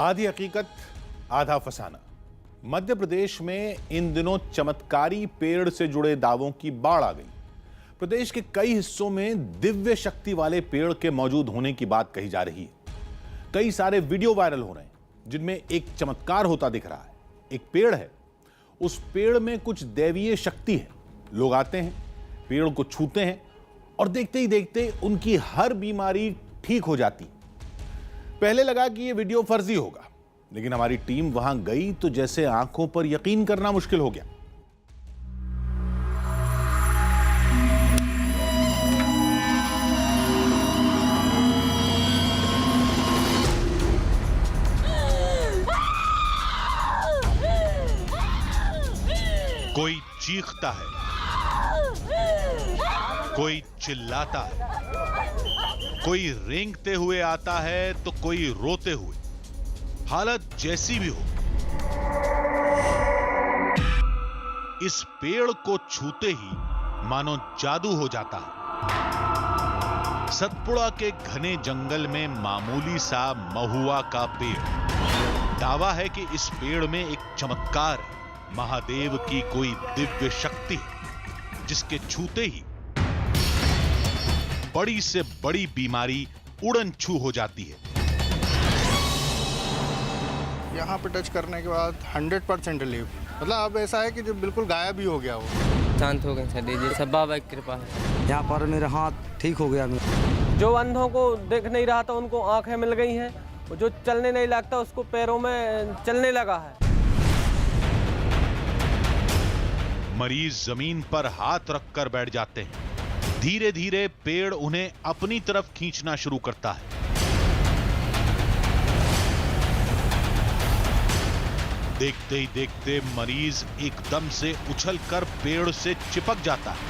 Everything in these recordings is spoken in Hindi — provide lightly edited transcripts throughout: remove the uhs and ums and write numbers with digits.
आधी हकीकत आधा फसाना। मध्य प्रदेश में इन दिनों चमत्कारी पेड़ से जुड़े दावों की बाढ़ आ गई। प्रदेश के कई हिस्सों में दिव्य शक्ति वाले पेड़ के मौजूद होने की बात कही जा रही है। कई सारे वीडियो वायरल हो रहे हैं जिनमें एक चमत्कार होता दिख रहा है। एक पेड़ है, उस पेड़ में कुछ दैवीय शक्ति है। लोग आते हैं, पेड़ को छूते हैं और देखते ही देखते उनकी हर बीमारी ठीक हो जाती। पहले लगा कि यह वीडियो फर्जी होगा, लेकिन हमारी टीम वहां गई तो जैसे आंखों पर यकीन करना मुश्किल हो गया। कोई चीखता है, कोई चिल्लाता है, कोई रेंगते हुए आता है तो कोई रोते हुए। हालत जैसी भी हो, इस पेड़ को छूते ही मानो जादू हो जाता है। सतपुड़ा के घने जंगल में मामूली सा महुआ का पेड़। दावा है कि इस पेड़ में एक चमत्कार है, महादेव की कोई दिव्य शक्ति है जिसके छूते ही बड़ी से बड़ी बीमारी उड़न छू हो जाती है। यहाँ पे टच करने के बाद 100% रिलीफ, मतलब अब ऐसा है कि जो बिल्कुल गायब ही हो गया वो। शांत हो गए सर, दीजिए सब बाबा की कृपा है। यहाँ पर मेरा हाथ ठीक हो गया। जो अंधों को देख नहीं रहा था उनको आंखें मिल गई हैं, जो चलने नहीं लगता उसको पैरों में चलने लगा है। मरीज जमीन पर हाथ रखकर बैठ जाते हैं। धीरे धीरे पेड़ उन्हें अपनी तरफ खींचना शुरू करता है। देखते ही देखते मरीज एकदम से उछलकर पेड़ से चिपक जाता है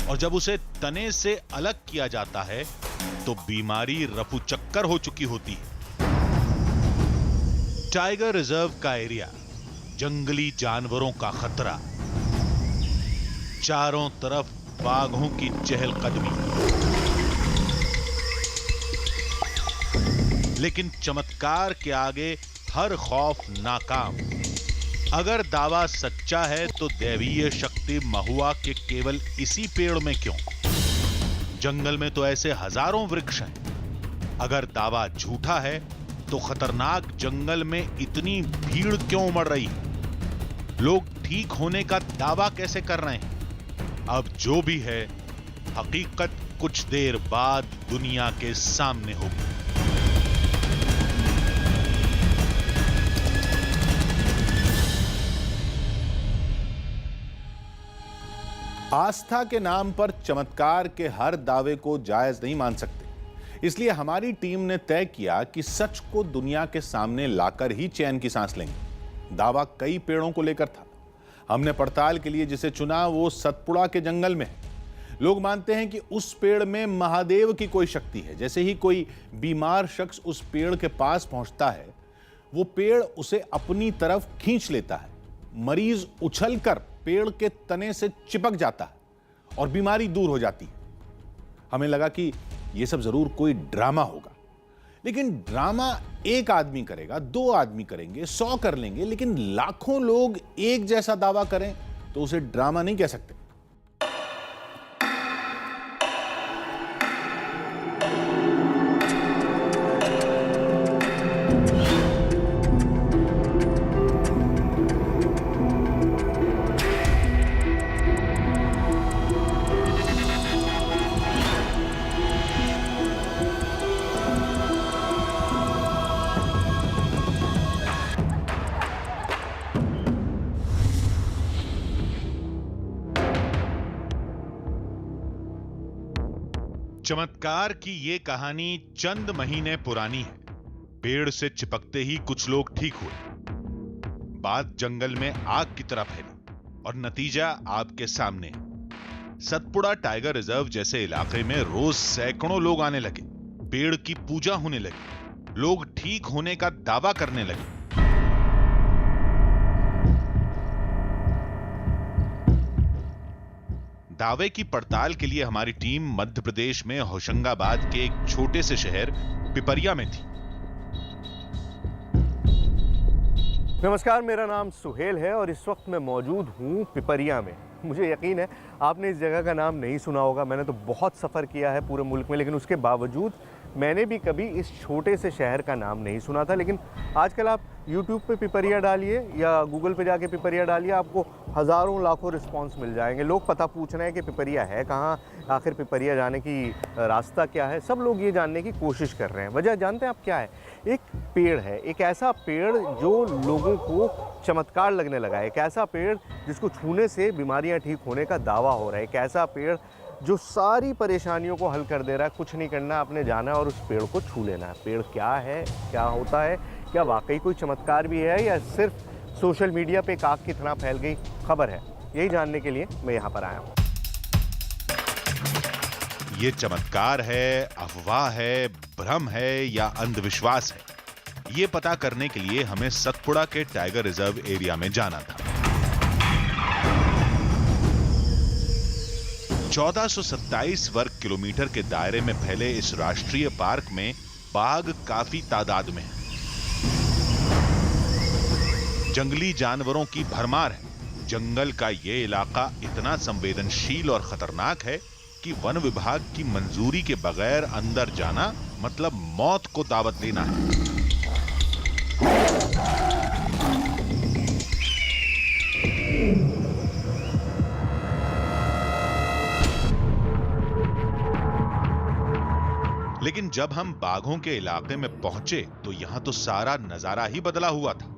और जब उसे तने से अलग किया जाता है तो बीमारी रफूचक्कर हो चुकी होती है। टाइगर रिजर्व का एरिया, जंगली जानवरों का खतरा, चारों तरफ बाघों की चहलकदमी। लेकिन चमत्कार के आगे हर खौफ नाकाम। अगर दावा सच्चा है तो दैवीय शक्ति महुआ के केवल इसी पेड़ में क्यों? जंगल में तो ऐसे हजारों वृक्ष हैं। अगर दावा झूठा है तो खतरनाक जंगल में इतनी भीड़ क्यों उमड़ रही है? लोग ठीक होने का दावा कैसे कर रहे हैं? अब जो भी है, हकीकत कुछ देर बाद दुनिया के सामने होगी। आस्था के नाम पर चमत्कार के हर दावे को जायज नहीं मान सकते। इसलिए हमारी टीम ने तय किया कि सच को दुनिया के सामने लाकर ही चैन की सांस लेंगे। दावा कई पेड़ों को लेकर था। हमने पड़ताल के लिए जिसे चुना वो सतपुड़ा के जंगल में है। लोग मानते हैं कि उस पेड़ में महादेव की कोई शक्ति है। जैसे ही कोई बीमार शख्स उस पेड़ के पास पहुंचता है, वो पेड़ उसे अपनी तरफ खींच लेता है। मरीज उछलकर पेड़ के तने से चिपक जाता है और बीमारी दूर हो जाती है। हमें लगा कि यह सब जरूर कोई ड्रामा होगा, लेकिन ड्रामा एक आदमी करेगा, 2 आदमी करेंगे, 100 कर लेंगे, लेकिन लाखों लोग एक जैसा दावा करें तो उसे ड्रामा नहीं कह सकते। चमत्कार की ये कहानी चंद महीने पुरानी है। पेड़ से चिपकते ही कुछ लोग ठीक हुए। बात जंगल में आग की तरह फैली और नतीजा आपके सामने है। सतपुड़ा टाइगर रिजर्व जैसे इलाके में रोज सैकड़ों लोग आने लगे। पेड़ की पूजा होने लगी। लोग ठीक होने का दावा करने लगे। दावे की पड़ताल के लिए हमारी टीम मध्य प्रदेश में होशंगाबाद के एक छोटे से शहर पिपरिया में थी। नमस्कार, मेरा नाम सुहेल है और इस वक्त मैं मौजूद हूँ पिपरिया में। मुझे यकीन है आपने इस जगह का नाम नहीं सुना होगा। मैंने तो बहुत सफ़र किया है पूरे मुल्क में, लेकिन उसके बावजूद मैंने भी कभी इस छोटे से शहर का नाम नहीं सुना था। लेकिन आजकल आप YouTube पे पिपरिया डालिए या गूगल पे जाके पिपरिया डालिए, आपको हज़ारों लाखों रिस्पांस मिल जाएंगे। लोग पता पूछ रहे हैं कि पिपरिया है कहाँ, आखिर पिपरिया जाने की रास्ता क्या है। सब लोग ये जानने की कोशिश कर रहे हैं। वजह जानते हैं आप क्या है? एक पेड़ है, एक ऐसा पेड़ जो लोगों को चमत्कार लगने लगा है, एक ऐसा पेड़ जिसको छूने से बीमारियां ठीक होने का दावा हो रहा है, एक ऐसा पेड़ जो सारी परेशानियों को हल कर दे रहा है। कुछ नहीं करना, आपने जाना है और उस पेड़ को छू लेना है। पेड़ क्या है, क्या होता है, क्या वाकई कोई चमत्कार भी है या सिर्फ सोशल मीडिया पे एक आग की तरह फैल गई खबर है? यही जानने के लिए मैं यहाँ पर आया हूँ। ये चमत्कार है, अफवाह है, भ्रम है या अंधविश्वास है, ये पता करने के लिए हमें सतपुड़ा के टाइगर रिजर्व एरिया में जाना था। 1427 वर्ग किलोमीटर के दायरे में फैले इस राष्ट्रीय पार्क में बाघ काफी तादाद में है। जंगली जानवरों की भरमार है। जंगल का ये इलाका इतना संवेदनशील और खतरनाक है कि वन विभाग की मंजूरी के बगैर अंदर जाना मतलब मौत को दावत देना है। लेकिन जब हम बाघों के इलाके में पहुंचे तो यहां तो सारा नजारा ही बदला हुआ था।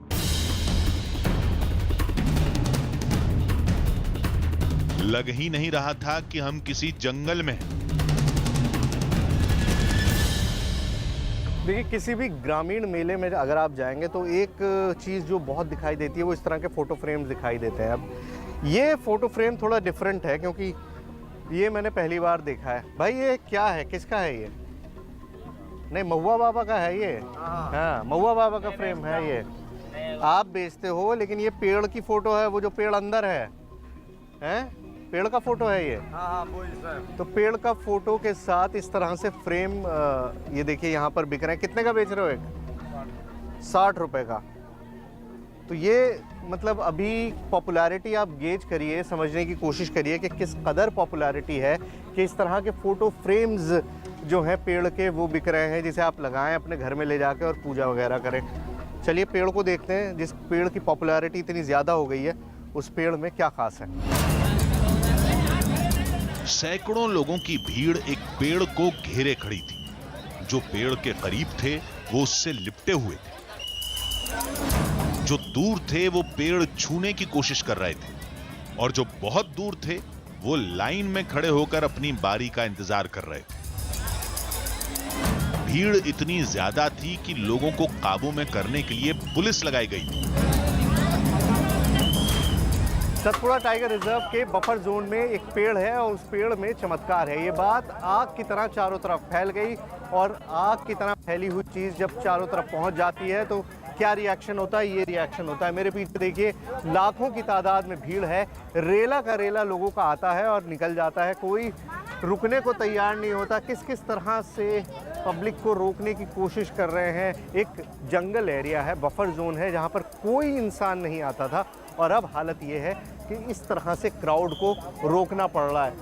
लग ही नहीं रहा था कि हम किसी जंगल में हैं। देखिए, किसी भी ग्रामीण मेले में अगर आप जाएंगे तो एक चीज़ जो बहुत दिखाई देती है वो इस तरह के फ़ोटो फ्रेम्स दिखाई देते हैं। अब ये फ़ोटो फ्रेम थोड़ा डिफरेंट है क्योंकि ये मैंने पहली बार देखा है। भाई ये क्या है, किसका है ये? नहीं, महुआ बाबा का है ये। हाँ, महुआ बाबा का फ्रेम है ये। आप बेचते हो, लेकिन ये पेड़ की फ़ोटो है, वो जो पेड़ अंदर है, पेड़ का फोटो है ये। तो पेड़ का फोटो के साथ इस तरह से फ्रेम ये देखिए यहाँ पर बिक रहे हैं। कितने का बेच रहे हो? एक 60 रुपए का। तो ये मतलब अभी पॉपुलैरिटी आप गेज करिए, समझने की कोशिश करिए कि किस कदर पॉपुलैरिटी है कि इस तरह के फ़ोटो फ्रेम्स जो हैं पेड़ के वो बिक रहे हैं, जिसे आप लगाएं अपने घर में ले जाके और पूजा वगैरह करें। चलिए पेड़ को देखते हैं। जिस पेड़ की पॉपुलैरिटी इतनी ज़्यादा हो गई है उस पेड़ में क्या खास है। सैकड़ों लोगों की भीड़ एक पेड़ को घेरे खड़ी थी। जो पेड़ के करीब थे वो उससे लिपटे हुए थे, जो दूर थे वो पेड़ छूने की कोशिश कर रहे थे और जो बहुत दूर थे वो लाइन में खड़े होकर अपनी बारी का इंतजार कर रहे थे। भीड़ इतनी ज्यादा थी कि लोगों को काबू में करने के लिए पुलिस लगाई गई थी। सतपुड़ा टाइगर रिजर्व के बफर जोन में एक पेड़ है और उस पेड़ में चमत्कार है। ये बात आग की तरह चारों तरफ फैल गई और आग की तरह फैली हुई चीज़ जब चारों तरफ पहुंच जाती है तो क्या रिएक्शन होता है? ये रिएक्शन होता है। मेरे पीछे देखिए, लाखों की तादाद में भीड़ है। रेला का रेला लोगों का आता है और निकल जाता है। कोई रुकने को तैयार नहीं होता। किस किस तरह से पब्लिक को रोकने की कोशिश कर रहे हैं। एक जंगल एरिया है, बफर जोन है, जहाँ पर कोई इंसान नहीं आता था और अब हालत ये है कि इस तरह से क्राउड को रोकना पड़ रहा है।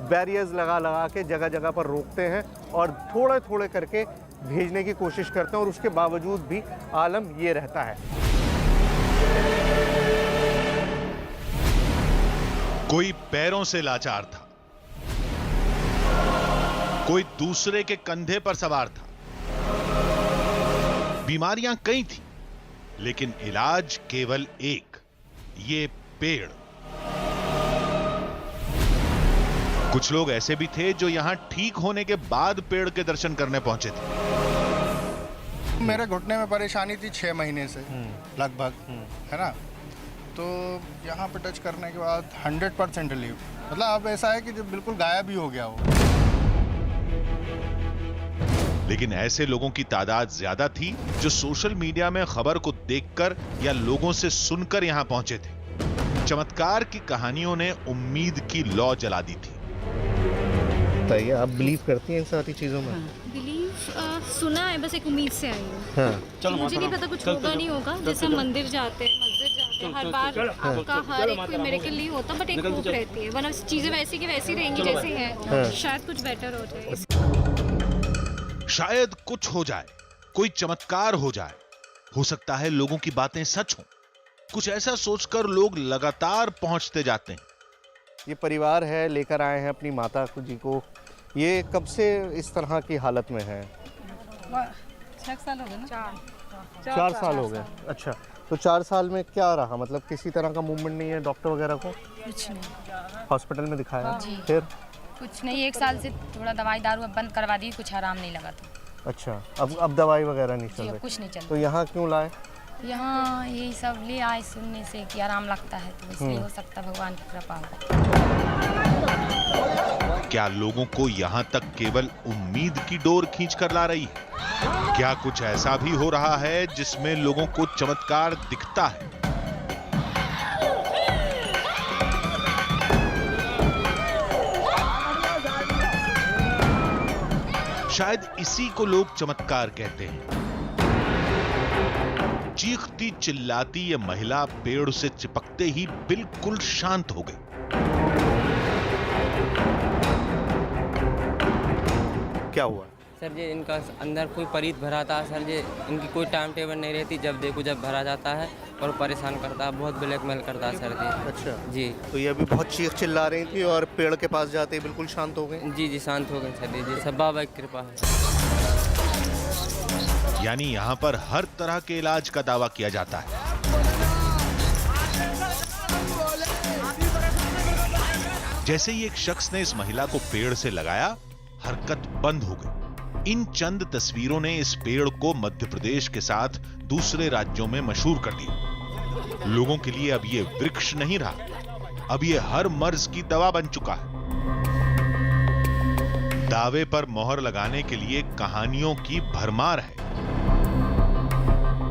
बैरियर्स लगा लगा के जगह जगह पर रोकते हैं और थोड़े थोड़े करके भेजने की कोशिश करते हैं और उसके बावजूद भी आलम ये रहता है। कोई पैरों से लाचार था, कोई दूसरे के कंधे पर सवार था। बीमारियां कई थी लेकिन इलाज केवल एक, ये पेड़। कुछ लोग ऐसे भी थे जो यहां ठीक होने के बाद पेड़ के दर्शन करने पहुंचे थे। मेरे घुटने में परेशानी थी 6 महीने से लगभग, है ना। तो यहाँ पे टच करने के बाद 100% रिलीफ। मतलब अब ऐसा है कि जो बिल्कुल गायब ही हो गया वो। लेकिन ऐसे लोगों की तादाद ज्यादा थी जो सोशल मीडिया में खबर को देखकर या लोगों से सुनकर यहां पहुंचे थे। चमत्कार की कहानियों ने उम्मीद की लौ जला दी थी। बताइए, आप बिलीव करती हैं इन सारी चीज़ों में? बिलीव सुना है, बस एक उम्मीद से आई हूँ। हाँ। मुझे नहीं पता कुछ होगा नहीं होगा। जैसे हम मंदिर जाते हैं, मस्जिद जाते हैं, हर बार आपका हर एक कोई मिरेकल नहीं होता, बट एक होप रहती है, वरना चीजें वैसी की वैसी रहेंगी जैसी हैं। शायद कुछ बेटर हो जाए। शायद कुछ हो जाए, कोई चमत्कार हो जाए, हो सकता है लोगों की बातें सच हों। कुछ ऐसा सोचकर लोग लगातार पहुंचते जाते हैं। ये परिवार है, लेकर आए हैं अपनी माता जी को। ये कब से इस तरह की हालत में है? 6 साल हो गए ना। 4 साल हो गए। अच्छा, तो 4 साल में क्या रहा, मतलब किसी तरह का मूवमेंट नहीं है डॉक्टर वगैरह को? कुछ नहीं। हॉस्पिटल में दिखाया? जी। फिर कुछ नहीं, 1 साल से थोड़ा दवाई दारू अब बंद करवा दी, कुछ आराम नहीं लगा था। अच्छा, अब दवाई वगैरह नहीं चल जी, अब रही? कुछ नहीं चल तो यहाँ क्यों लाए? यहाँ यही सब ले आए सुनने से कि आराम लगता है, तो इसलिए हो सकता है भगवान की कृपा हो। क्या लोगों को यहां तक केवल उम्मीद की डोर खींच कर ला रही है? क्या कुछ ऐसा भी हो रहा है जिसमें लोगों को चमत्कार दिखता है? शायद इसी को लोग चमत्कार कहते हैं। चीखती चिल्लाती ये महिला पेड़ से चिपकते ही बिल्कुल शांत हो गई। क्या हुआ? सर जी, इनका अंदर कोई परीत भरा था सर जी। इनकी कोई टाइम टेबल नहीं रहती, जब देखो जब भरा जाता है और परेशान करता है, बहुत ब्लैकमेल करता है सर जी। अच्छा जी। तो ये अभी बहुत चीख चिल्ला रही थी और पेड़ के पास जाते ही बिल्कुल शांत हो गई? जी जी, शांत हो गए सर जी, सब बाबा की कृपा है। यानी यहां पर हर तरह के इलाज का दावा किया जाता है। जैसे ही एक शख्स ने इस महिला को पेड़ से लगाया, हरकत बंद हो गई। इन चंद तस्वीरों ने इस पेड़ को मध्य प्रदेश के साथ दूसरे राज्यों में मशहूर कर दिया। लोगों के लिए अब ये वृक्ष नहीं रहा, अब ये हर मर्ज की दवा बन चुका है। दावे पर मोहर लगाने के लिए कहानियों की भरमार है।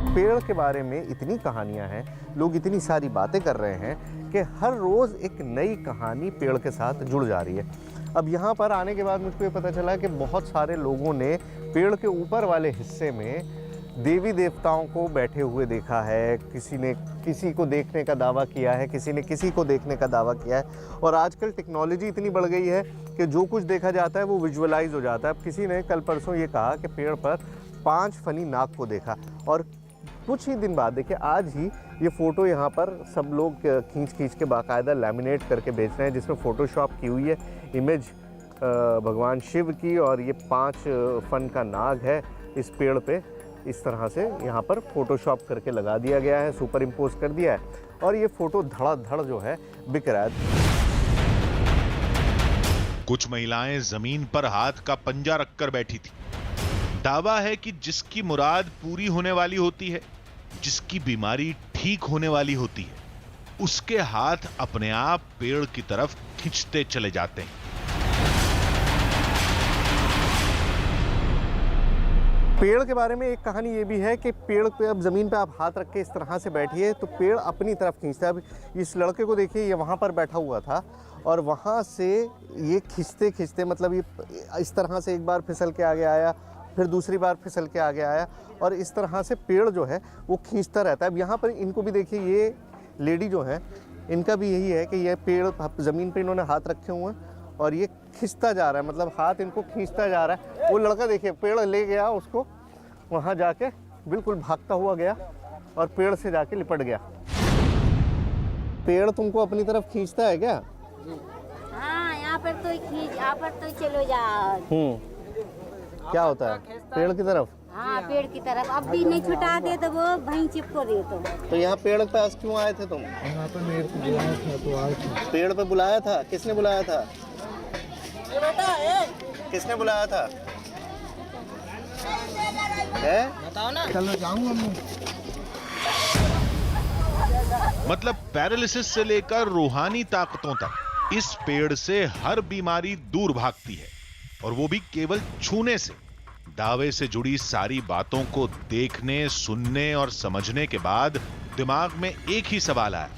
पेड़ के बारे में इतनी कहानियां हैं, लोग इतनी सारी बातें कर रहे हैं कि हर रोज एक नई कहानी पेड़ के साथ जुड़ जा रही है। अब यहाँ पर आने के बाद मुझको ये पता चला कि बहुत सारे लोगों ने पेड़ के ऊपर वाले हिस्से में देवी देवताओं को बैठे हुए देखा है। किसी ने किसी को देखने का दावा किया है, किसी ने किसी को देखने का दावा किया है। और आजकल टेक्नोलॉजी इतनी बढ़ गई है कि जो कुछ देखा जाता है वो विजुअलाइज हो जाता है। अब किसी ने कल परसों ये कहा कि पेड़ पर 5 फनी नाग को देखा, और कुछ ही दिन बाद देखिए आज ही ये फ़ोटो यहाँ पर सब लोग खींच के बाकायदा लैमिनेट करके बेच रहे हैं, जिसमें फ़ोटोशॉप की हुई है इमेज भगवान शिव की, और ये 5 फन का नाग है इस पेड़ पे। इस तरह से यहाँ पर फ़ोटोशॉप करके लगा दिया गया है, सुपर इम्पोज कर दिया है, और ये फ़ोटो धड़ाधड़ जो है बिक रहा है। कुछ महिलाएं जमीन पर हाथ का पंजा रखकर बैठी थी। दावा है कि जिसकी मुराद पूरी होने वाली होती है, जिसकी बीमारी ठीक होने वाली होती है, उसके हाथ अपने आप पेड़ की तरफ खींचते चले जाते हैं। पेड़ के बारे में एक कहानी ये भी है कि पेड़ पे अब ज़मीन पे आप हाथ रख के इस तरह से बैठिए तो पेड़ अपनी तरफ खींचता है। अब इस लड़के को देखिए, ये वहाँ पर बैठा हुआ था और वहाँ से ये खींचते खींचते, मतलब ये इस तरह से एक बार फिसल के आगे आया, फिर दूसरी बार फिसल के आगे आया, और इस तरह से पेड़ जो है वो खींचता रहता है। अब यहाँ पर इनको भी देखिए, ये लेडी जो है इनका भी यही है कि ये पेड़ ज़मीन पे इन्होंने हाथ रखे हुए हैं और ये खींचता जा रहा है, मतलब हाथ इनको खींचता जा रहा है। वो लड़का देखिए पेड़ ले गया, उसको वहाँ जाके बिल्कुल भागता हुआ गया और पेड़ से जाके लिपट गया। पेड़ तुमको अपनी तरफ खींचता है क्या? हाँ, यहाँ पर तो चलो जाओ। क्या होता है पेड़ की तरफ? हाँ, पेड़ की तरफ। अब भी नहीं छुटा दे तो वो वहीं चिपको दे। तो यहाँ पेड़ के पास क्यों आए थे तुम? यहाँ पर मेरे को बुलाया था तो आए थे। पेड़ पे बुलाया था? किसने बुलाया था? किसने बुलाया था? है? बताओ ना। चलो जाऊंगा मैं। मतलब पैरालिसिस से लेकर रूहानी ताकतों तक इस पेड़ से हर बीमारी दूर भागती है, और वो भी केवल छूने से। दावे से जुड़ी सारी बातों को देखने, सुनने और समझने के बाद दिमाग में एक ही सवाल आया,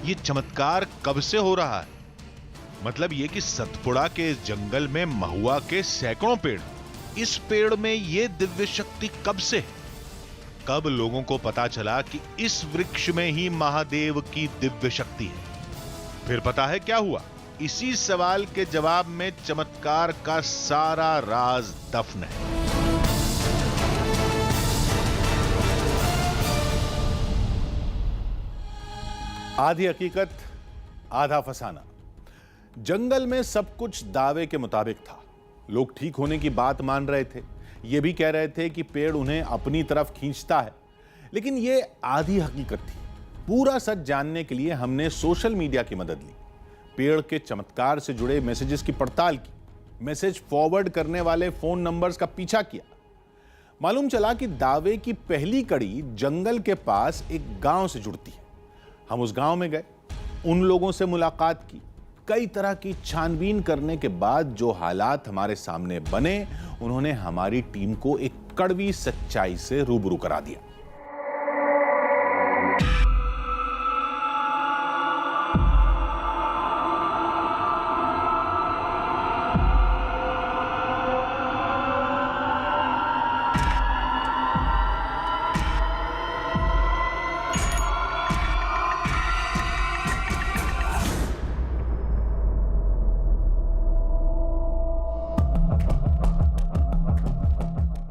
ये चमत्कार कब से हो रहा है? मतलब ये कि सतपुड़ा के इस जंगल में महुआ के सैकड़ों पेड़, इस पेड़ में ये दिव्य शक्ति कब से है? कब लोगों को पता चला कि इस वृक्ष में ही महादेव की दिव्य शक्ति है? फिर पता है क्या हुआ? इसी सवाल के जवाब में चमत्कार का सारा राज दफन है। आधी हकीकत आधा फसाना। जंगल में सब कुछ दावे के मुताबिक था। लोग ठीक होने की बात मान रहे थे, ये भी कह रहे थे कि पेड़ उन्हें अपनी तरफ खींचता है, लेकिन ये आधी हकीकत थी। पूरा सच जानने के लिए हमने सोशल मीडिया की मदद ली, पेड़ के चमत्कार से जुड़े मैसेजेस की पड़ताल की, मैसेज फॉरवर्ड करने वाले फोन नंबर्स का पीछा किया। मालूम चला कि दावे की पहली कड़ी जंगल के पास एक गांव से जुड़ती है। हम उस गांव में गए, उन लोगों से मुलाकात की। कई तरह की छानबीन करने के बाद जो हालात हमारे सामने बने, उन्होंने हमारी टीम को एक कड़वी सच्चाई से रूबरू करा दिया।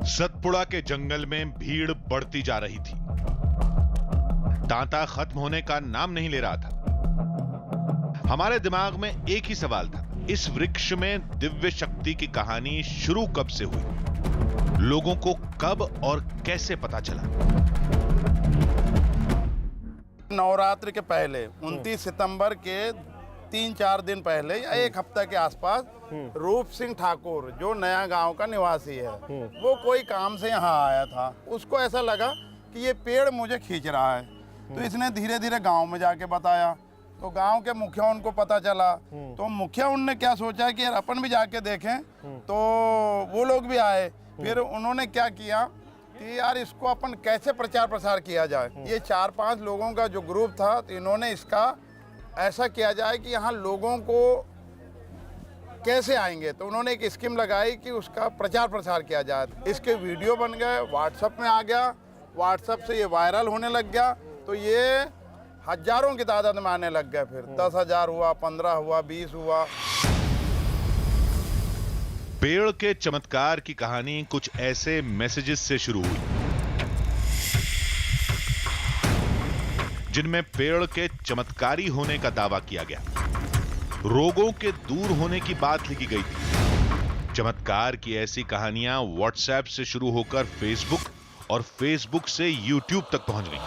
सतपुड़ा के जंगल में भीड़ बढ़ती जा रही थी। तांता खत्म होने का नाम नहीं ले रहा था। हमारे दिमाग में एक ही सवाल था, इस वृक्ष में दिव्य शक्ति की कहानी शुरू कब से हुई? लोगों को कब और कैसे पता चला? नवरात्रि के पहले 29 सितंबर के 3-4 दिन पहले या एक हफ्ता के आसपास रूप सिंह ठाकुर, जो नया गांव का निवासी है, वो कोई काम से यहाँ आया था। उसको ऐसा लगा कि ये पेड़ मुझे खींच रहा है, तो इसने धीरे धीरे गांव में जाके बताया। तो गांव के मुखिया उनको पता चला, तो मुखिया उनने क्या सोचा कि यार अपन भी जाके देखें, तो वो लोग भी आए। फिर उन्होंने क्या किया कि यार इसको अपन कैसे प्रचार प्रसार किया जाए। ये 4-5 लोगों का जो ग्रुप था, तो इन्होंने इसका ऐसा किया जाए कि यहाँ लोगों को कैसे आएंगे, तो उन्होंने एक स्कीम लगाई कि उसका प्रचार प्रसार किया जाए। इसके वीडियो बन गए, व्हाट्सएप में आ गया, व्हाट्सएप से ये वायरल होने लग गया, तो ये हजारों की तादाद में आने लग गए। फिर 10,000 हुआ, 15 हुआ, 20 हुआ। पेड़ के चमत्कार की कहानी कुछ ऐसे मैसेजेस से शुरू हुई, जिनमें पेड़ के चमत्कारी होने का दावा किया गया, रोगों के दूर होने की बात लिखी गई थी। चमत्कार की ऐसी कहानियां व्हाट्सएप से शुरू होकर फेसबुक और फेसबुक से यूट्यूब तक पहुंच गई।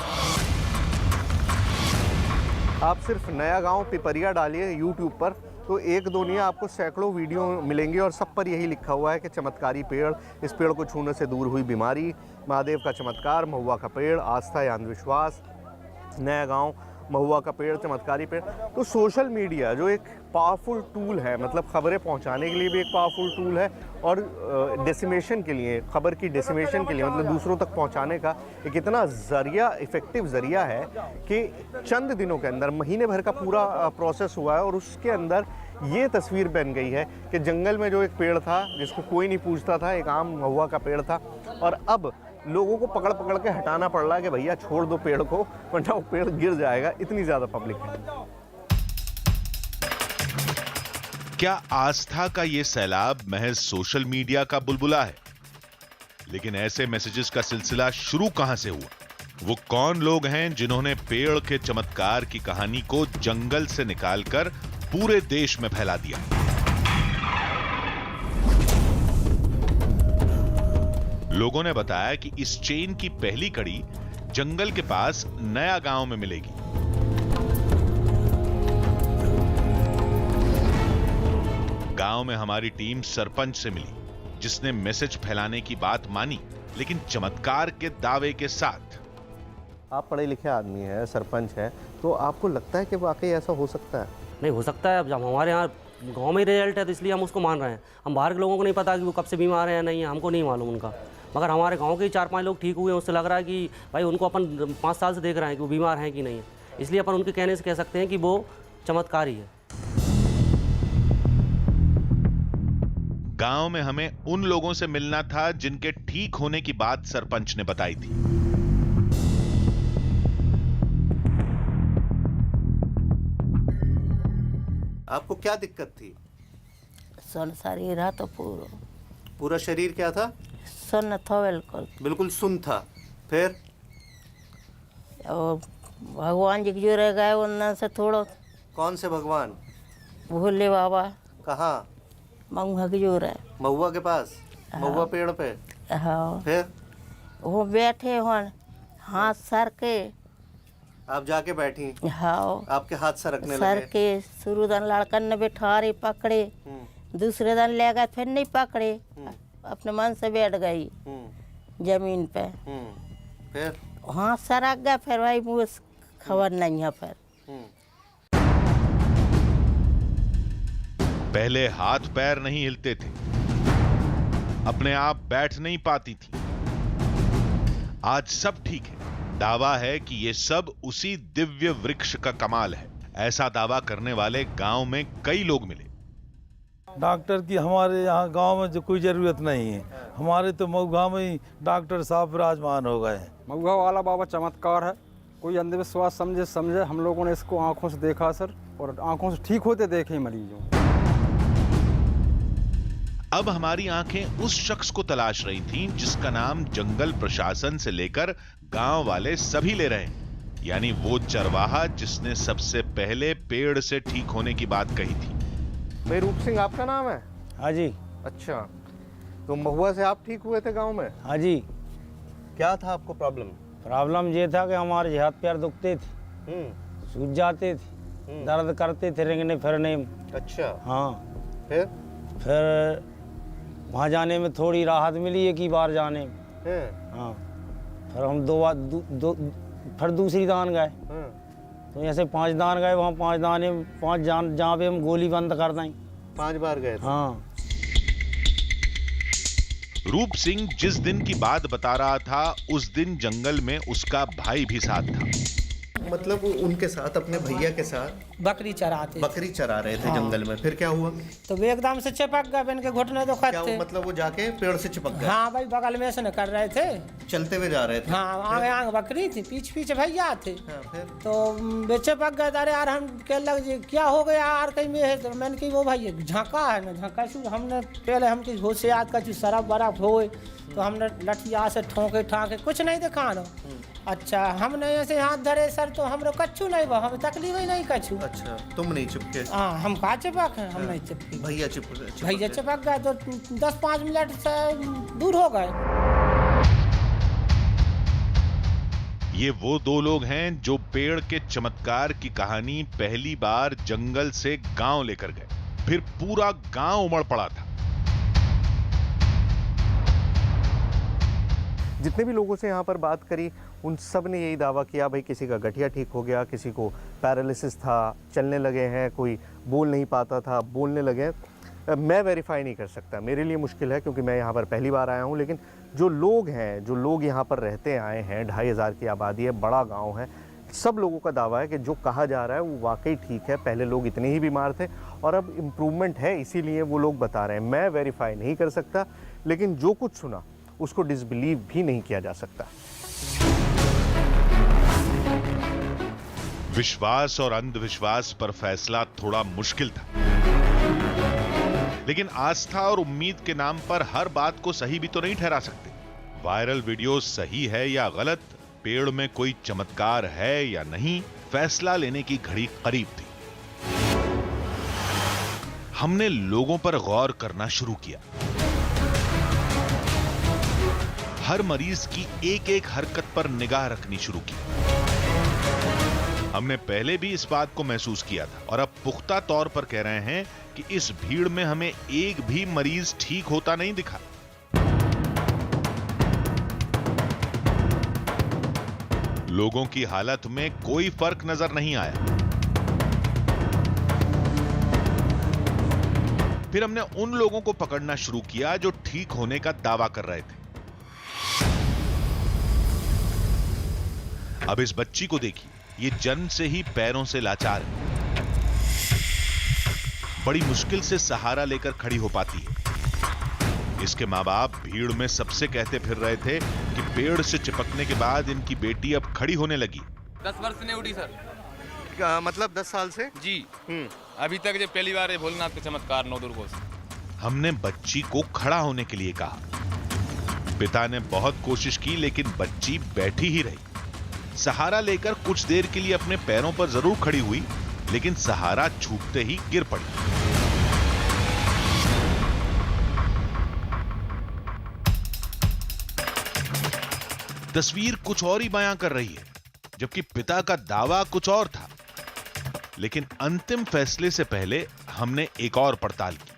आप सिर्फ नया गांव पिपरिया डालिए यूट्यूब पर, तो एक दो नहीं आपको सैकड़ों वीडियो मिलेंगे और सब पर यही लिखा हुआ है कि चमत्कारी पेड़, इस पेड़ को छूने से दूर हुई बीमारी, महादेव का चमत्कार, महुआ का पेड़, आस्था या अंधविश्वास, नया गांव, महुआ का पेड़, चमत्कारी पेड़। तो सोशल मीडिया जो एक पावरफुल टूल है, मतलब खबरें पहुंचाने के लिए भी एक पावरफुल टूल है, और डेसिमेशन के लिए, खबर की डेसिमेशन के लिए, मतलब दूसरों तक पहुंचाने का एक इतना जरिया, इफेक्टिव जरिया है कि चंद दिनों के अंदर, महीने भर का पूरा प्रोसेस हुआ है और उसके अंदर ये तस्वीर बन गई है कि जंगल में जो एक पेड़ था जिसको कोई नहीं पूछता था, एक आम महुआ का पेड़ था, और अब लोगों को पकड़ पकड़ के हटाना पड़ रहा है कि भैया छोड़ दो पेड़ को, वरना वो पेड़ गिर जाएगा। इतनी ज्यादा पब्लिक है। क्या आस्था का ये सैलाब महज सोशल मीडिया का बुलबुला है? लेकिन ऐसे मैसेजेस का सिलसिला शुरू कहां से हुआ? वो कौन लोग हैं जिन्होंने पेड़ के चमत्कार की कहानी को जंगल से निकालकर पूरे देश में फैला दिया? लोगों ने बताया कि इस चेन की पहली कड़ी जंगल के पास नया गांव में मिलेगी। गांव में हमारी टीम सरपंच से मिली, जिसने मैसेज फैलाने की बात मानी, लेकिन चमत्कार के दावे के साथ। आप पढ़े लिखे आदमी हैं, सरपंच हैं, तो आपको लगता है कि वाकई ऐसा हो सकता है? नहीं हो सकता है। अब जब हमारे यहाँ गांव में रिजल्ट है तो इसलिए हम उसको मान रहे हैं। हम बाहर के लोगों को नहीं पता कि वो कब से बीमार है या नहीं है, हमको नहीं मालूम उनका, मगर हमारे गांव के 4-5 लोग ठीक हुए हैं। उससे लग रहा है कि भाई उनको अपन 5 साल से देख रहे हैं कि वो बीमार हैं कि नहीं है, इसलिए अपन उनके कहने से कह सकते हैं कि वो चमत्कारी है। गांव में हमें उन लोगों से मिलना था जिनके ठीक होने की बात सरपंच ने बताई थी। आपको क्या दिक्कत थी? सुन शरीर है तो पूरा शरीर क्या था? सुन था बिल्कुल सुन था। फिर और भगवान जी जो रह गए उनमें से थोड़ा। कौन से भगवान? भोले बाबा। कहाँ? महुआ की जोर है। महुआ के पास? महुआ पेड़ पे? हाँ। फिर वो बैठे हो हाथ सर के। आप जाके बैठी? हाँ। आपके हाथ सरकने लगे? सर के शुरू दिन लड़कन ने बिठारे पकड़े, दूसरे दिन ले गए फिर नहीं पकड़े, अपने मन से बैठ गई जमीन पे। फिर हाँ सरक गया, फिर भाई मुझे खबर नहीं है। फिर पहले हाथ पैर नहीं हिलते थे, अपने आप बैठ नहीं पाती थी। आज सब ठीक है। दावा है कि ये सब उसी दिव्य वृक्ष का कमाल है। ऐसा दावा करने वाले गांव में कई लोग मिले। डॉक्टर की हमारे यहाँ गांव में जो कोई ज़रूरत नहीं है। हमारे तो मऊगा में ही डॉक्टर साहब विराजमान हो गए हैं। मऊगा वाला बाबा चमत्कार है। कोई अंधविश्वास समझे हम लोगों ने इसको आंखों से देखा सर, और आंखों से ठीक होते देखे मरीजों। अब हमारी आंखें उस शख्स को तलाश रही थीं जिसका नाम जंगल प्रशासन से लेकर गांव वाले सभी ले रहे हैं, यानी वो चरवाहा जिसने सबसे पहले पेड़ से ठीक होने की बात कही थी। भाई रूप सिंह आपका नाम है? हाँ जी। अच्छा, तो महुआ से आप ठीक हुए थे गांव में? हाँ जी। क्या था आपको प्रॉब्लम? प्रॉब्लम ये था कि हमारे हाथ पैर दुखते थे, सूज जाते थे, दर्द करते थे रेंगने फिरने में। अच्छा। हाँ। फिर वहाँ जाने में थोड़ी राहत मिली एक ही बार जाने में। हाँ। फिर हम फिर दूसरी दान गए, तो ऐसे 5 दान गए। वहाँ 5 दाने 5 जहाँ पे हम गोली बंद कर दें। 5 बार गए? हाँ। रूप सिंह जिस दिन की बात बता रहा था उस दिन जंगल में उसका भाई भी साथ था। मतलब उनके साथ, अपने भैया के साथ बकरी चराते? बकरी चरा रहे थे। हाँ। जंगल में। फिर क्या हुआ? तो वो एकदम से चिपक गए, इनके घुटने तो खत थे। मतलब वो जाके पेड़ से चिपक गए? हाँ भाई, बगल में से न कर रहे थे, चलते हुए जा रहे थे। हाँ, आगे आगे बकरी थी, पीछे भैया थे। हाँ, फिर? तो वे चिपक गए। अरे यार हम कह लग जी क्या हो गया यार, कहीं में है? तो मैंने की वो भाई झाँका है ना, झाँका शू हमने पहले हम किस होश से याद कर सरफ बर्फ हो, तो हमने लठिया से ठोके ठाके कुछ नहीं दिखा ना। अच्छा, हमने ऐसे हाथ धरे सर, तो हमरो कच्छू नहीं हुआ, हमें तकलीफ ही नहीं कच्छू। अच्छा, तुम नहीं चिपके? हाँ, हम कहाँ चिपक हैं, हम नहीं चिपके। भैया चिपक गए तो 10-5 मिनट से दूर हो गए। ये वो 2 लोग हैं जो पेड़ के चमत्कार की कहानी पहली बार जंगल से गांव लेकर गए। फिर पूरा गांव उमड़ पड़ा था। जितने भी लोगों से यहाँ पर बात करी, उन सब ने यही दावा किया भाई किसी का गठिया ठीक हो गया, किसी को पैरालिसिस था, चलने लगे हैं, कोई बोल नहीं पाता था, बोलने लगे। मैं वेरीफाई नहीं कर सकता, मेरे लिए मुश्किल है क्योंकि मैं यहाँ पर पहली बार आया हूँ। लेकिन जो लोग यहाँ पर रहते आए हैं, 2500 की आबादी है, बड़ा गाँव है, सब लोगों का दावा है कि जो कहा जा रहा है वो वाकई ठीक है। पहले लोग इतने ही बीमार थे और अब इम्प्रूवमेंट है, इसीलिए वो लोग बता रहे हैं। मैं वेरीफाई नहीं कर सकता, लेकिन जो कुछ सुना उसको डिसबिलीव भी नहीं किया जा सकता। विश्वास और अंधविश्वास पर फैसला थोड़ा मुश्किल था, लेकिन आस्था और उम्मीद के नाम पर हर बात को सही भी तो नहीं ठहरा सकते। वायरल वीडियो सही है या गलत, पेड़ में कोई चमत्कार है या नहीं, फैसला लेने की घड़ी करीब थी। हमने लोगों पर गौर करना शुरू किया। हर मरीज की एक हरकत पर निगाह रखनी शुरू की। हमने पहले भी इस बात को महसूस किया था और अब पुख्ता तौर पर कह रहे हैं कि इस भीड़ में हमें एक भी मरीज ठीक होता नहीं दिखा। लोगों की हालत में कोई फर्क नजर नहीं आया। फिर हमने उन लोगों को पकड़ना शुरू किया जो ठीक होने का दावा कर रहे थे। अब इस बच्ची को देखिए, ये जन्म से ही पैरों से लाचार है, बड़ी मुश्किल से सहारा लेकर खड़ी हो पाती है। इसके माँ बाप भीड़ में सबसे कहते फिर रहे थे कि पेड़ से चिपकने के बाद इनकी बेटी अब खड़ी होने लगी। 10 वर्ष नहीं उठी सर। मतलब 10 साल से जी। अभी तक जो पहली बार है भोलेनाथ के चमत्कार नवदुर्गों से। हमने बच्ची को खड़ा होने के लिए कहा। पिता ने बहुत कोशिश की लेकिन बच्ची बैठी ही रही। सहारा लेकर कुछ देर के लिए अपने पैरों पर जरूर खड़ी हुई, लेकिन सहारा छूटते ही गिर पड़ी। तस्वीर कुछ और ही बयां कर रही है, जबकि पिता का दावा कुछ और था। लेकिन अंतिम फैसले से पहले हमने एक और पड़ताल की।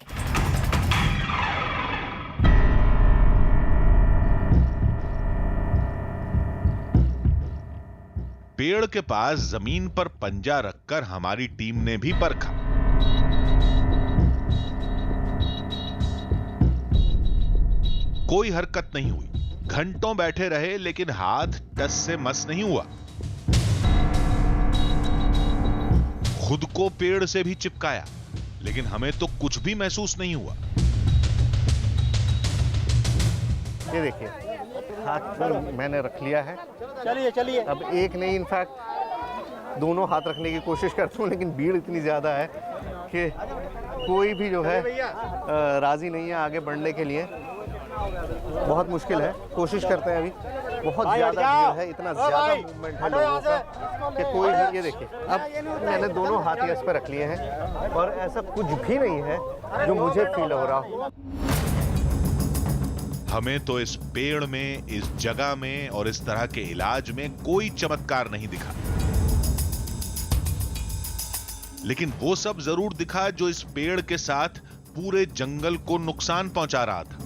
पेड़ के पास जमीन पर पंजा रखकर हमारी टीम ने भी परखा। कोई हरकत नहीं हुई। घंटों बैठे रहे लेकिन हाथ टस से मस नहीं हुआ। खुद को पेड़ से भी चिपकाया, लेकिन हमें तो कुछ भी महसूस नहीं हुआ। ये देखिए, हाथ मैंने रख लिया है। चलिए अब एक नहीं, इनफैक्ट दोनों हाथ रखने की कोशिश करता हूँ, लेकिन भीड़ इतनी ज़्यादा है कि कोई भी जो है राज़ी नहीं है आगे बढ़ने के लिए। बहुत मुश्किल है, कोशिश करते हैं। अभी बहुत ज़्यादा भीड़ है, इतना ज़्यादा मूवमेंट है लोगों का कि कोई भी। ये देखिए, अब मैंने दोनों हाथ इस पर रख लिए हैं और ऐसा कुछ भी नहीं है जो मुझे फील हो रहा। हमें तो इस पेड़ में, इस जगह में और इस तरह के इलाज में कोई चमत्कार नहीं दिखा, लेकिन वो सब जरूर दिखा जो इस पेड़ के साथ पूरे जंगल को नुकसान पहुंचा रहा था।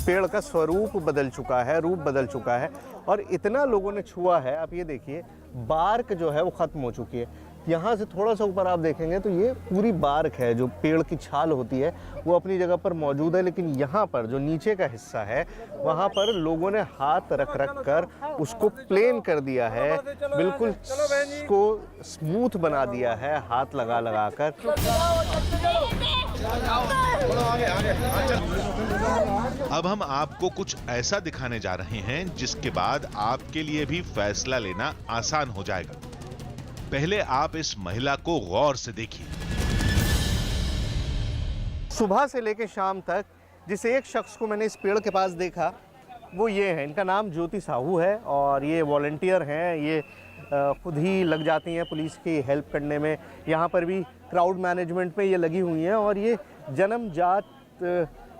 पेड़ का स्वरूप बदल चुका है, रूप बदल चुका है और इतना लोगों ने छुआ है। आप ये देखिए, बार्क जो है वो खत्म हो चुकी है। यहाँ से थोड़ा सा ऊपर आप देखेंगे तो ये पूरी बार्क है, जो पेड़ की छाल होती है वो अपनी जगह पर मौजूद है, लेकिन यहाँ पर जो नीचे का हिस्सा है वहाँ पर लोगों ने हाथ रख कर उसको प्लेन कर दिया है, बिल्कुल उसको स्मूथ बना दिया है हाथ लगा कर। अब हम आपको कुछ ऐसा दिखाने जा रहे हैं जिसके बाद आपके लिए भी फैसला लेना आसान हो जाएगा। पहले आप इस महिला को गौर से देखिए। सुबह से लेकर शाम तक जिस एक शख्स को मैंने इस पेड़ के पास देखा वो ये है। इनका नाम ज्योति साहू है और ये वॉलंटियर हैं। ये खुद ही लग जाती हैं पुलिस की हेल्प करने में। यहाँ पर भी क्राउड मैनेजमेंट में ये लगी हुई हैं और ये जन्मजात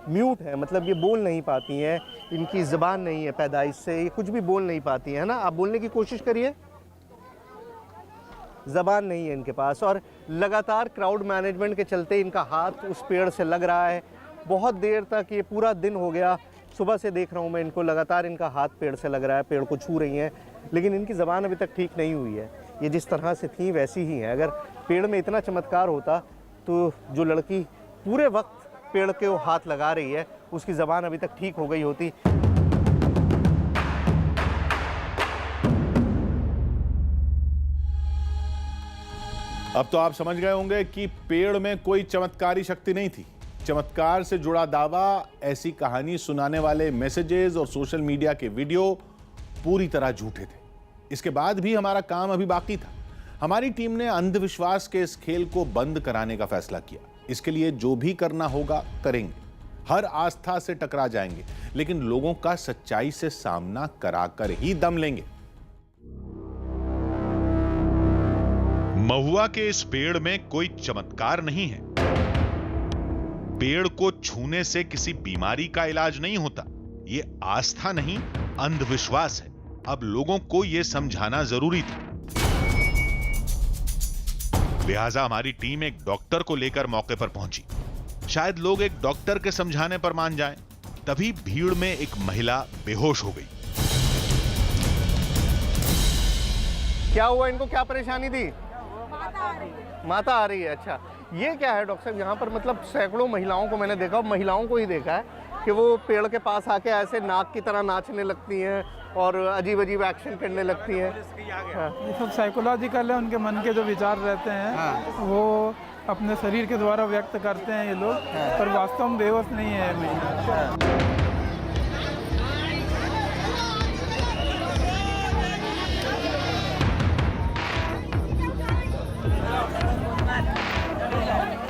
म्यूट है, मतलब ये बोल नहीं पाती हैं, इनकी ज़बान नहीं है पैदाइश से, ये कुछ भी बोल नहीं पाती है ना। आप बोलने की कोशिश करिए, ज़बान नहीं है इनके पास। और लगातार क्राउड मैनेजमेंट के चलते इनका हाथ उस पेड़ से लग रहा है। बहुत देर तक, ये पूरा दिन हो गया, सुबह से देख रहा हूँ मैं इनको, लगातार इनका हाथ पेड़ से लग रहा है, पेड़ को छू रही हैं, लेकिन इनकी ज़बान अभी तक ठीक नहीं हुई है। ये जिस तरह से थी वैसी ही हैं। अगर पेड़ में इतना चमत्कार होता तो जो लड़की पूरे वक्त पेड़ के हाथ लगा रही है उसकी ज़बान अभी तक ठीक हो गई होती। अब तो आप समझ गए होंगे कि पेड़ में कोई चमत्कारी शक्ति नहीं थी। चमत्कार से जुड़ा दावा, ऐसी कहानी सुनाने वाले मैसेजेस और सोशल मीडिया के वीडियो पूरी तरह झूठे थे। इसके बाद भी हमारा काम अभी बाकी था। हमारी टीम ने अंधविश्वास के इस खेल को बंद कराने का फैसला किया। इसके लिए जो भी करना होगा करेंगे। हर आस्था से टकरा जाएंगे, लेकिन लोगों का सच्चाई से सामना कराकर ही दम लेंगे। महुआ के इस पेड़ में कोई चमत्कार नहीं है। पेड़ को छूने से किसी बीमारी का इलाज नहीं होता। ये आस्था नहीं, अंधविश्वास है। अब लोगों को यह समझाना जरूरी था। लिहाजा हमारी टीम एक डॉक्टर को लेकर मौके पर पहुंची। शायद लोग एक डॉक्टर के समझाने पर मान जाएं। तभी भीड़ में एक महिला बेहोश हो गई। क्या हुआ इनको, क्या परेशानी थी? माता आ रही है। अच्छा, ये क्या है डॉक्टर साहब? यहाँ पर मतलब सैकड़ों महिलाओं को मैंने देखा, महिलाओं को ही देखा है कि वो पेड़ के पास आके ऐसे नाक की तरह नाचने लगती हैं और अजीब अजीब एक्शन करने लगती हैं। ये सब साइकोलॉजिकल है, उनके मन के जो विचार रहते हैं वो अपने शरीर के द्वारा व्यक्त करते हैं ये लोग, पर वास्तव में बेहोश नहीं है मैं।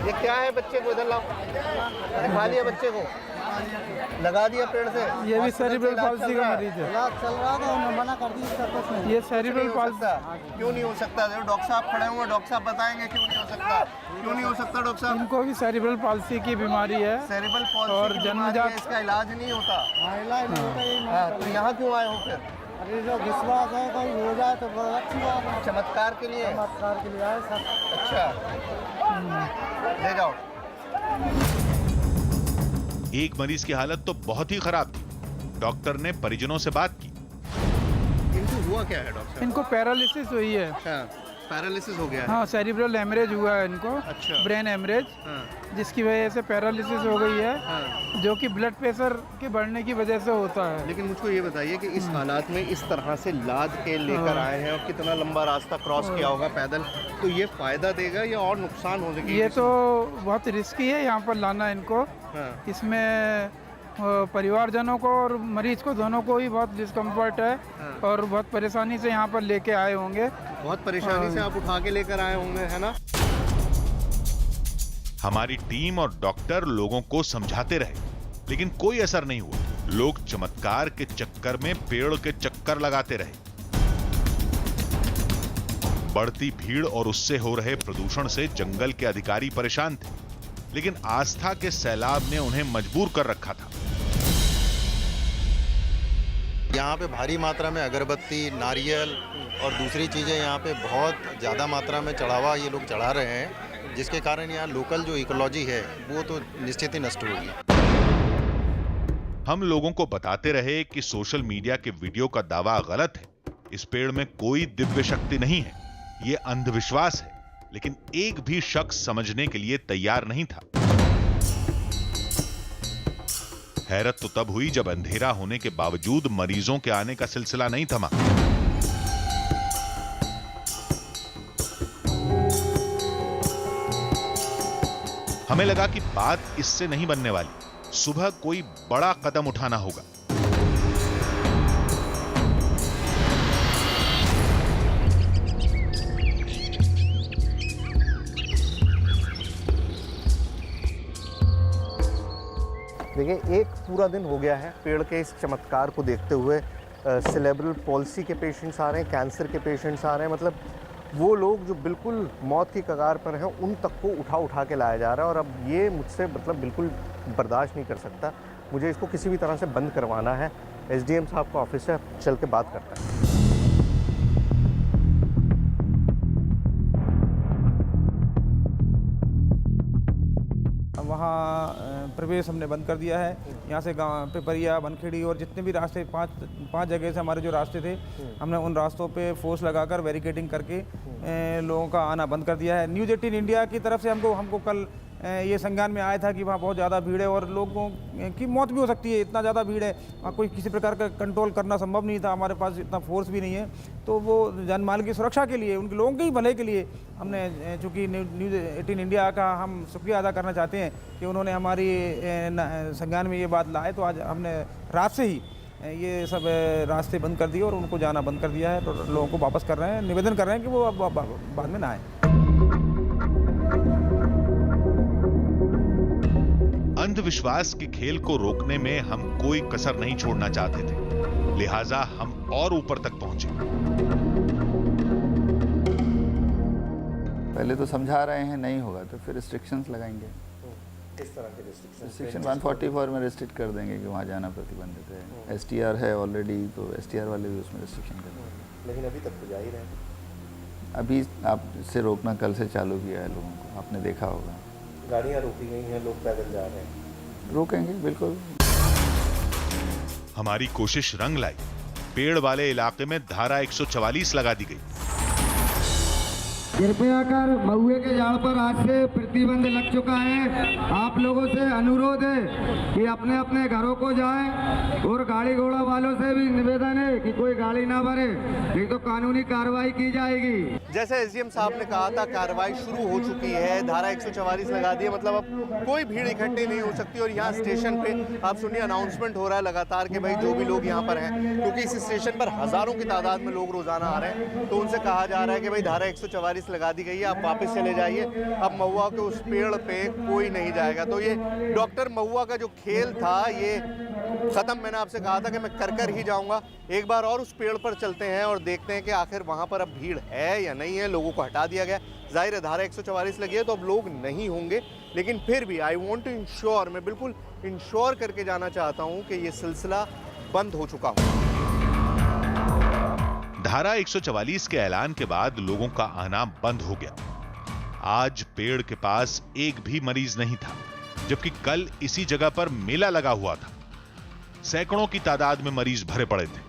ये क्या है? बच्चे को इधर लाओ, दिखा दिया बच्चे को, लगा दिया पेड़ से। ये भी सेरिब्रल पाल्सी का मरीज है। चल रहा था, उन्होंने मना कर दिया। ये सेरिब्रल पाल्सी क्यों नहीं हो सकता? डॉक्टर साहब खड़े हुए, डॉक्टर साहब बताएंगे क्यों नहीं हो सकता। क्यों नहीं हो सकता डॉक्टर साहब? इनको भी सेरिब्रल पाल्सी की बीमारी है। सेरिब्रल पाल्सी और की बीमारी है, जन्मजात इसका इलाज नहीं होता। इलाज नहीं होता। तो यहाँ क्यों आए हो फिर? अरे जो विश्वास है कोई हो जाए तो बहुत अच्छी बात है। चमत्कार के लिए? चमत्कार के लिए आए सब। अच्छा, ले जाओ। एक मरीज की हालत तो बहुत ही खराब थी। डॉक्टर ने परिजनों से बात की। इनको हुआ क्या है डॉक्टर? इनको पैरालिसिस हुई है। पैरालिसिस हो गया है? हाँ, सेरिब्रल हेमरेज हुआ है इनको। अच्छा। ब्रेन हेमरेज, जिसकी वजह से पैरालिसिस हो गई है, जो कि ब्लड प्रेशर के बढ़ने की वजह से होता है। लेकिन मुझको ये बताइए कि इस हालात में इस तरह से लाद के लेकर आए हैं और कितना लंबा रास्ता क्रॉस किया होगा पैदल, तो ये फायदा देगा या और नुकसान हो जाएगा? ये तो बहुत रिस्की है यहाँ पर लाना इनको। इसमें परिवारजनों को और मरीज को दोनों को ही बहुत डिस्कम्फर्ट है और बहुत परेशानी से यहाँ पर लेके आए होंगे। बहुत परेशानी से आप उठा के लेकर आए होंगे, है ना? हमारी टीम और डॉक्टर लोगों को समझाते रहे, लेकिन कोई असर नहीं हुआ। लोग चमत्कार के चक्कर में पेड़ के चक्कर लगाते रहे। बढ़ती भीड़ और उससे हो रहे प्रदूषण से जंगल के अधिकारी परेशान थे, लेकिन आस्था के सैलाब ने उन्हें मजबूर कर रखा था। यहाँ पे भारी मात्रा में अगरबत्ती, नारियल और दूसरी चीज़ें यहाँ पे बहुत ज़्यादा मात्रा में चढ़ावा ये लोग चढ़ा रहे हैं, जिसके कारण यहाँ लोकल जो इकोलॉजी है वो तो निश्चित ही नष्ट होगी। हम लोगों को बताते रहे कि सोशल मीडिया के वीडियो का दावा गलत है। इस पेड़ में कोई दिव्य शक्ति नहीं है, ये अंधविश्वास है। लेकिन एक भी शख्स समझने के लिए तैयार नहीं था। हैरत तो तब हुई जब अंधेरा होने के बावजूद मरीजों के आने का सिलसिला नहीं थमा। हमें लगा कि बात इससे नहीं बनने वाली, सुबह कोई बड़ा कदम उठाना होगा। देखिए, एक पूरा दिन हो गया है पेड़ के इस चमत्कार को देखते हुए। सेरेब्रल पॉल्सी के पेशेंट्स आ रहे हैं, कैंसर के पेशेंट्स आ रहे हैं, मतलब वो लोग जो बिल्कुल मौत की कगार पर हैं उन तक को उठा के लाया जा रहा है। और अब ये मुझसे मतलब बिल्कुल बर्दाश्त नहीं कर सकता, मुझे इसको किसी भी तरह से बंद करवाना है। एसडीएम साहब का ऑफिस है, चल के बात करता है। वहाँ प्रवेश हमने बंद कर दिया है। यहाँ से गाँव पिपरिया, बनखेड़ी और जितने भी रास्ते पाँच जगह से हमारे जो रास्ते थे, हमने उन रास्तों पे फोर्स लगाकर बैरिकेडिंग करके लोगों का आना बंद कर दिया है। न्यूज़ 18 इंडिया की तरफ से हमको कल ये संज्ञान में आया था कि वहाँ बहुत ज़्यादा भीड़ है और लोगों की मौत भी हो सकती है, इतना ज़्यादा भीड़ है। वहाँ कोई किसी प्रकार का कंट्रोल करना संभव नहीं था, हमारे पास इतना फोर्स भी नहीं है। तो वो जानमाल की सुरक्षा के लिए, उनके लोगों के ही भले के लिए हमने, चूँकि न्यूज़ 18 इंडिया का हम शुक्रिया अदा करना चाहते हैं कि उन्होंने हमारी संज्ञान में ये बात लाए, तो आज हमने रात से ही ये सब रास्ते बंद कर दिए और उनको जाना बंद कर दिया है। तो लोगों को वापस कर रहे हैं, निवेदन कर रहे हैं कि वो अब बाद में ना आए। अंधविश्वास के खेल को रोकने में हम कोई कसर नहीं छोड़ना चाहते थे, लिहाजा हम और ऊपर तक पहुंचे। पहले तो समझा रहे हैं, नहीं होगा तो फिर रिस्ट्रिक्शंस लगाएंगे। किस तरह के रिस्ट्रिक्शन 144 में रिस्ट्रिक्ट कर देंगे कि वहाँ जाना प्रतिबंधित है। STR है ऑलरेडी, तो STR वाले भी उसमें रिस्ट्रिक्शन कर देंगे। लेकिन अभी तक तो जा ही रहे हैं। अभी आपसे रोकना कल से चालू किया है लोगों को, आपने देखा होगा। गाड़ियाँ रोकी गई हैं, लोग पैदल जा रहे हैं। रोकेंगे बिल्कुल। हमारी कोशिश रंग लाई। पेड़ वाले इलाके में धारा 144 लगा दी गई। कृपया कर महुए के झाड़ पर आज से प्रतिबंध लग चुका है। आप लोगों से अनुरोध है कि अपने अपने घरों को जाएं और गाड़ी घोड़ा वालों से भी निवेदन है कि कोई गाड़ी ना भरे, नहीं तो कानूनी कार्रवाई की जाएगी। जैसे एसडीएम साहब ने कहा था, कार्रवाई शुरू हो चुकी है, धारा 144 लगा दी है, मतलब अब कोई भीड़ इकट्ठी नहीं हो सकती। और यहाँ स्टेशन पे आप सुनिए अनाउंसमेंट हो रहा है लगातार कि भाई जो भी लोग यहाँ पर हैं, क्योंकि इस स्टेशन पर हजारों की तादाद में लोग रोजाना आ रहे हैं, तो उनसे कहा जा रहा है कि भाई धारा 144 लगा दी गई है, आप वापस चले जाइए, अब महुआ के उस पेड़ पे कोई नहीं जाएगा। तो ये डॉक्टर महुआ का जो खेल था ये खत्म। मैंने आपसे कहा था कि मैं कर ही जाऊंगा। एक बार और उस पेड़ पर चलते हैं और देखते हैं कि आखिर वहां पर अब भीड़ है या नहीं है। लोगों को हटा दिया गया, जाहिर है धारा 144 लगी है तो अब लोग नहीं होंगे, लेकिन फिर भी आई वॉन्ट टू इंश्योर, मैं बिल्कुल इंश्योर करके जाना चाहता हूं कि ये सिलसिला बंद हो चुका हो। धारा 144 के ऐलान के बाद लोगों का आना बंद हो गया। आज पेड़ के पास एक भी मरीज नहीं था, जबकि कल इसी जगह पर मेला लगा हुआ था। सैकड़ों की तादाद में मरीज भरे पड़े थे।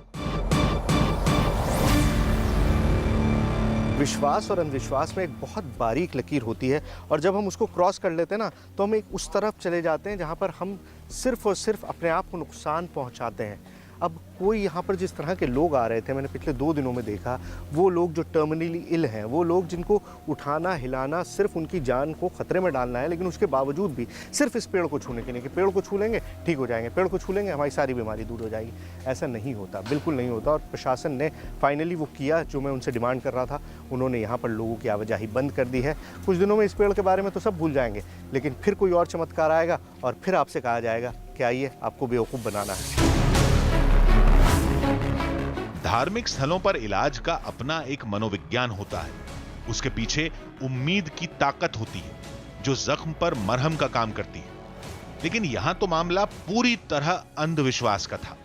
विश्वास और अंधविश्वास में एक बहुत बारीक लकीर होती है, और जब हम उसको क्रॉस कर लेते हैं ना, तो हम एक उस तरफ चले जाते हैं जहां पर हम सिर्फ और सिर्फ अपने आप को नुकसान पहुंचाते हैं। अब कोई यहाँ पर जिस तरह के लोग आ रहे थे, मैंने पिछले 2 दिनों में देखा, वो लोग जो टर्मिनली इल हैं, वो लोग जिनको उठाना हिलाना सिर्फ उनकी जान को खतरे में डालना है, लेकिन उसके बावजूद भी सिर्फ इस पेड़ को छूने के लिए कि पेड़ को छू लेंगे ठीक हो जाएंगे, पेड़ को छू लेंगे हमारी सारी बीमारी दूर हो जाएगी। ऐसा नहीं होता, बिल्कुल नहीं होता। और प्रशासन ने फाइनली वो किया जो मैं उनसे डिमांड कर रहा था। उन्होंने यहाँ पर लोगों की आवाजाही बंद कर दी है। कुछ दिनों में इस पेड़ के बारे में तो सब भूल जाएंगे, लेकिन फिर कोई और चमत्कार आएगा और फिर आपसे कहा जाएगा कि आइए आपको बेवकूफ़ बनाना है। धार्मिक स्थलों पर इलाज का अपना एक मनोविज्ञान होता है। उसके पीछे उम्मीद की ताकत होती है जो जख्म पर मरहम का काम करती है। लेकिन यहां तो मामला पूरी तरह अंधविश्वास का था।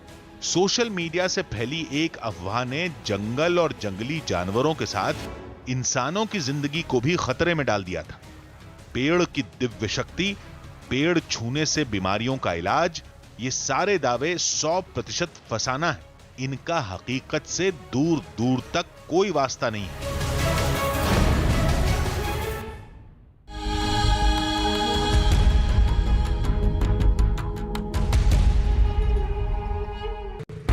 सोशल मीडिया से फैली एक अफवाह ने जंगल और जंगली जानवरों के साथ इंसानों की जिंदगी को भी खतरे में डाल दिया था। पेड़ की दिव्य शक्ति, पेड़ छूने से बीमारियों का इलाज, ये सारे दावे 100% फसाना है। इनका हकीकत से दूर दूर तक कोई वास्ता नहीं है।